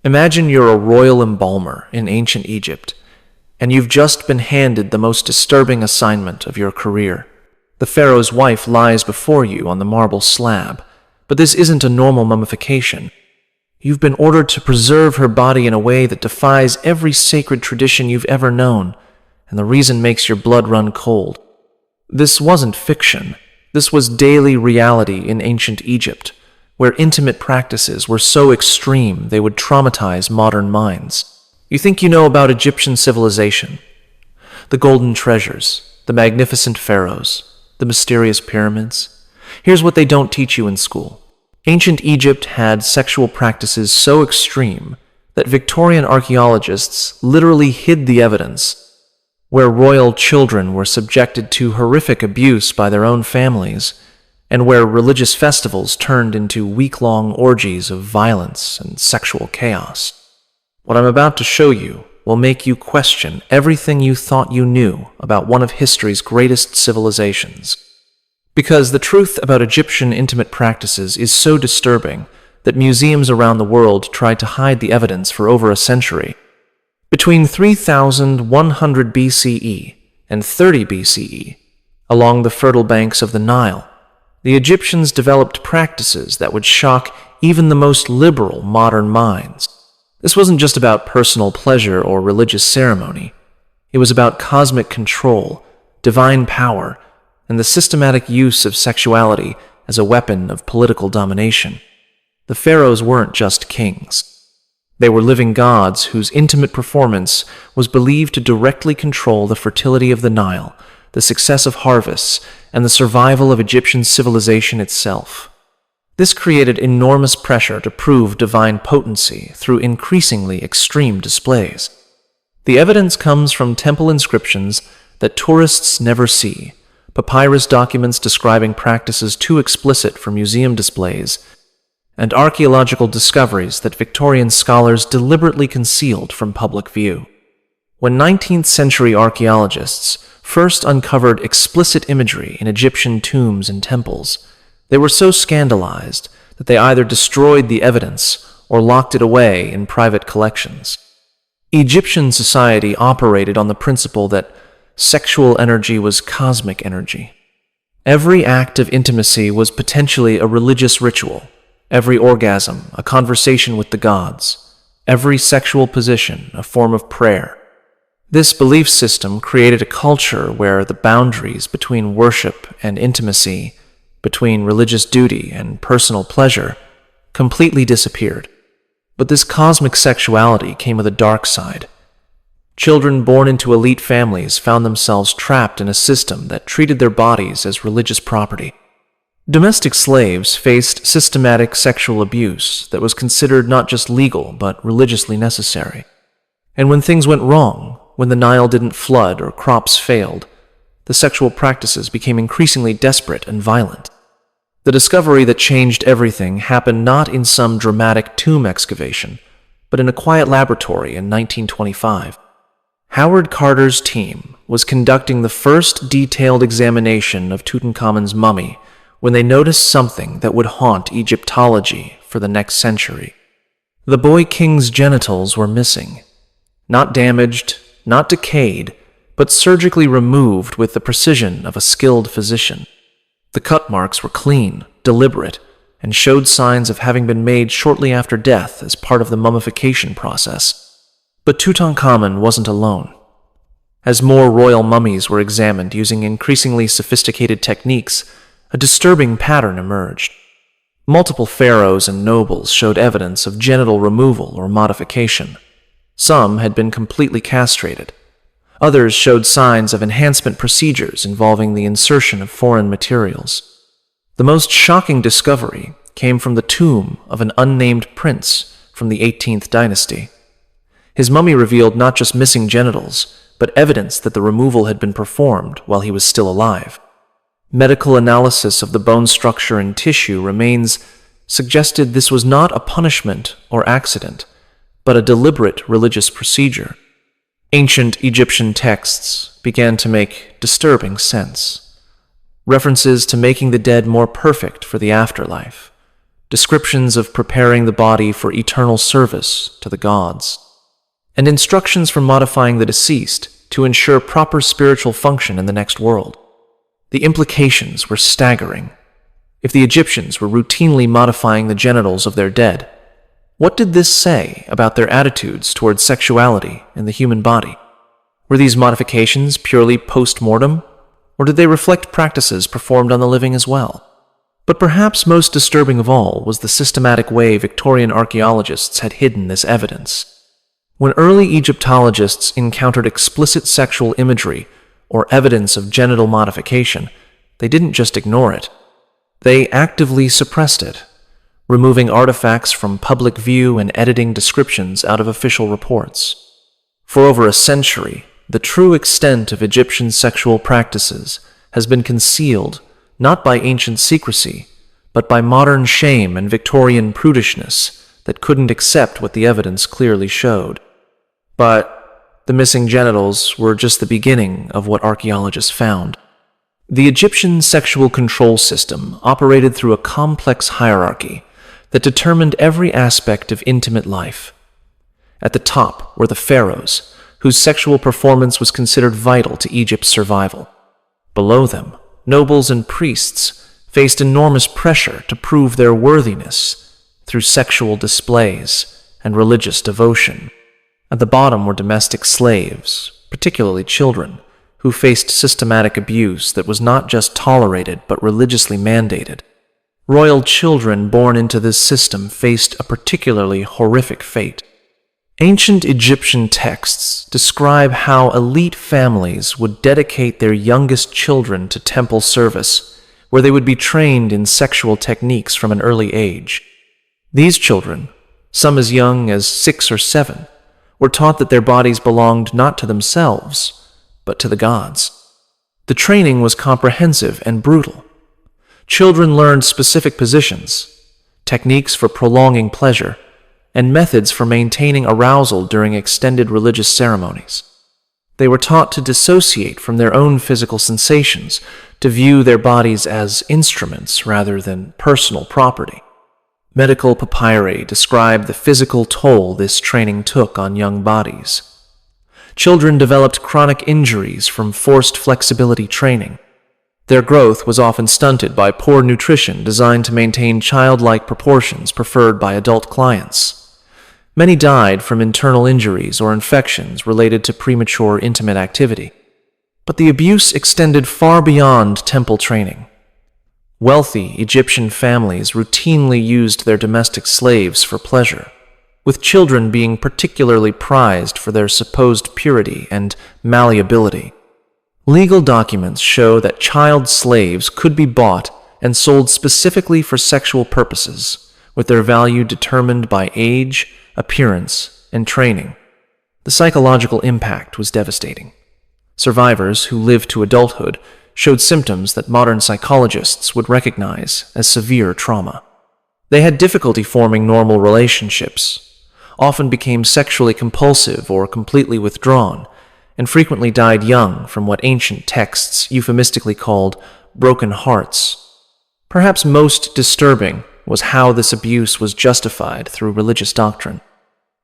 Imagine you're a royal embalmer in ancient Egypt, and you've just been handed the most disturbing assignment of your career. The pharaoh's wife lies before you on the marble slab, but this isn't a normal mummification. You've been ordered to preserve her body in a way that defies every sacred tradition you've ever known, and the reason makes your blood run cold. This wasn't fiction. This was daily reality in ancient Egypt, where intimate practices were so extreme they would traumatize modern minds. You think you know about Egyptian civilization, the golden treasures, the magnificent pharaohs, the mysterious pyramids. Here's what they don't teach you in school. Ancient Egypt had sexual practices so extreme that Victorian archaeologists literally hid the evidence, where royal children were subjected to horrific abuse by their own families, and where religious festivals turned into week-long orgies of violence and sexual chaos. What I'm about to show you will make you question everything you thought you knew about one of history's greatest civilizations. Because the truth about Egyptian intimate practices is so disturbing that museums around the world tried to hide the evidence for over a century. Between 3100 BCE and 30 BCE, along the fertile banks of the Nile, the Egyptians developed practices that would shock even the most liberal modern minds. This wasn't just about personal pleasure or religious ceremony. It was about cosmic control, divine power, and the systematic use of sexuality as a weapon of political domination. The pharaohs weren't just kings. They were living gods whose intimate performance was believed to directly control the fertility of the Nile, the success of harvests, and the survival of Egyptian civilization itself. This created enormous pressure to prove divine potency through increasingly extreme displays. The evidence comes from temple inscriptions that tourists never see, papyrus documents describing practices too explicit for museum displays, and archaeological discoveries that Victorian scholars deliberately concealed from public view. When 19th century archaeologists first uncovered explicit imagery in Egyptian tombs and temples, they were so scandalized that they either destroyed the evidence or locked it away in private collections. Egyptian society operated on the principle that sexual energy was cosmic energy. Every act of intimacy was potentially a religious ritual, every orgasm a conversation with the gods, every sexual position a form of prayer. This belief system created a culture where the boundaries between worship and intimacy, between religious duty and personal pleasure, completely disappeared. But this cosmic sexuality came with a dark side. Children born into elite families found themselves trapped in a system that treated their bodies as religious property. Domestic slaves faced systematic sexual abuse that was considered not just legal but religiously necessary. And when things went wrong, when the Nile didn't flood or crops failed, the sexual practices became increasingly desperate and violent. The discovery that changed everything happened not in some dramatic tomb excavation, but in a quiet laboratory in 1925. Howard Carter's team was conducting the first detailed examination of Tutankhamun's mummy when they noticed something that would haunt Egyptology for the next century. The boy king's genitals were missing. Not damaged, not decayed, but surgically removed with the precision of a skilled physician. The cut marks were clean, deliberate, and showed signs of having been made shortly after death as part of the mummification process. But Tutankhamun wasn't alone. As more royal mummies were examined using increasingly sophisticated techniques, a disturbing pattern emerged. Multiple pharaohs and nobles showed evidence of genital removal or modification. Some had been completely castrated. Others showed signs of enhancement procedures involving the insertion of foreign materials. The most shocking discovery came from the tomb of an unnamed prince from the 18th dynasty. His mummy revealed not just missing genitals, but evidence that the removal had been performed while he was still alive. Medical analysis of the bone structure and tissue remains suggested this was not a punishment or accident, but a deliberate religious procedure. Ancient Egyptian texts began to make disturbing sense. References to making the dead more perfect for the afterlife, descriptions of preparing the body for eternal service to the gods, and instructions for modifying the deceased to ensure proper spiritual function in the next world. The implications were staggering. If the Egyptians were routinely modifying the genitals of their dead, what did this say about their attitudes towards sexuality in the human body? Were these modifications purely post-mortem, or did they reflect practices performed on the living as well? But perhaps most disturbing of all was the systematic way Victorian archaeologists had hidden this evidence. When early Egyptologists encountered explicit sexual imagery or evidence of genital modification, they didn't just ignore it. They actively suppressed it, removing artifacts from public view and editing descriptions out of official reports. For over a century, the true extent of Egyptian sexual practices has been concealed not by ancient secrecy, but by modern shame and Victorian prudishness that couldn't accept what the evidence clearly showed. But the missing genitals were just the beginning of what archaeologists found. The Egyptian sexual control system operated through a complex hierarchy that determined every aspect of intimate life. At the top were the pharaohs, whose sexual performance was considered vital to Egypt's survival. Below them, nobles and priests faced enormous pressure to prove their worthiness through sexual displays and religious devotion. At the bottom were domestic slaves, particularly children, who faced systematic abuse that was not just tolerated but religiously mandated. Royal children born into this system faced a particularly horrific fate. Ancient Egyptian texts describe how elite families would dedicate their youngest children to temple service, where they would be trained in sexual techniques from an early age. These children, some as young as 6 or 7, were taught that their bodies belonged not to themselves, but to the gods. The training was comprehensive and brutal. Children learned specific positions, techniques for prolonging pleasure, and methods for maintaining arousal during extended religious ceremonies. They were taught to dissociate from their own physical sensations, to view their bodies as instruments rather than personal property. Medical papyri describe the physical toll this training took on young bodies. Children developed chronic injuries from forced flexibility training. Their growth was often stunted by poor nutrition designed to maintain childlike proportions preferred by adult clients. Many died from internal injuries or infections related to premature intimate activity. But the abuse extended far beyond temple training. Wealthy Egyptian families routinely used their domestic slaves for pleasure, with children being particularly prized for their supposed purity and malleability. Legal documents show that child slaves could be bought and sold specifically for sexual purposes, with their value determined by age, appearance, and training. The psychological impact was devastating. Survivors who lived to adulthood showed symptoms that modern psychologists would recognize as severe trauma. They had difficulty forming normal relationships, often became sexually compulsive or completely withdrawn, and frequently died young from what ancient texts euphemistically called broken hearts. Perhaps most disturbing was how this abuse was justified through religious doctrine.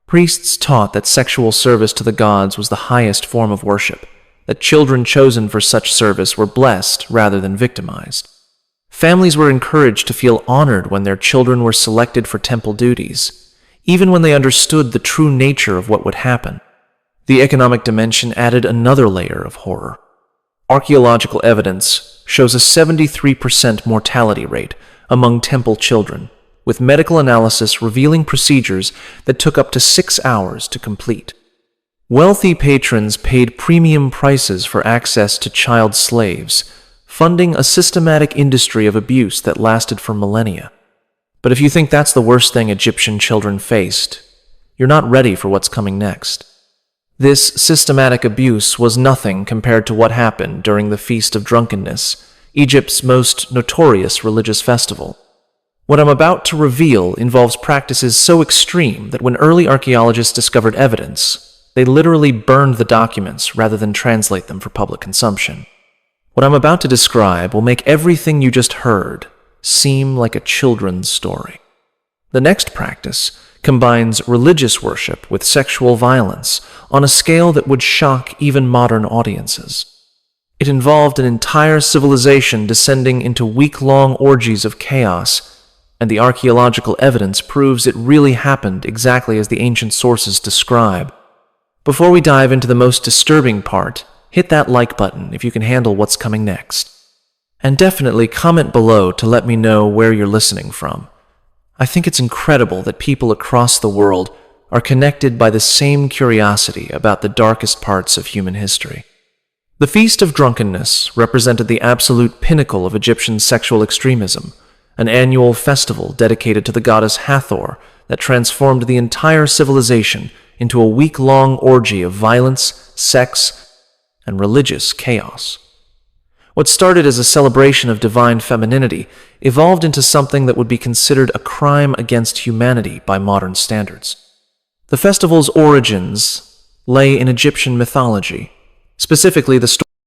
Priests taught that sexual service to the gods was the highest form of worship, that children chosen for such service were blessed rather than victimized. Families were encouraged to feel honored when their children were selected for temple duties, even when they understood the true nature of what would happen. The economic dimension added another layer of horror. Archaeological evidence shows a 73% mortality rate among temple children, with medical analysis revealing procedures that took up to 6 hours to complete. Wealthy patrons paid premium prices for access to child slaves, funding a systematic industry of abuse that lasted for millennia. But if you think that's the worst thing Egyptian children faced, you're not ready for what's coming next. This systematic abuse was nothing compared to what happened during the Feast of Drunkenness, Egypt's most notorious religious festival. What I'm about to reveal involves practices so extreme that when early archaeologists discovered evidence, they literally burned the documents rather than translate them for public consumption. What I'm about to describe will make everything you just heard seem like a children's story. The next practice combines religious worship with sexual violence on a scale that would shock even modern audiences. It involved an entire civilization descending into week-long orgies of chaos, and the archaeological evidence proves it really happened exactly as the ancient sources describe. Before we dive into the most disturbing part, hit that like button if you can handle what's coming next. And definitely comment below to let me know where you're listening from. I think it's incredible that people across the world are connected by the same curiosity about the darkest parts of human history. The Feast of Drunkenness represented the absolute pinnacle of Egyptian sexual extremism, an annual festival dedicated to the goddess Hathor that transformed the entire civilization into a week-long orgy of violence, sex, and religious chaos. What started as a celebration of divine femininity evolved into something that would be considered a crime against humanity by modern standards. The festival's origins lay in Egyptian mythology, specifically the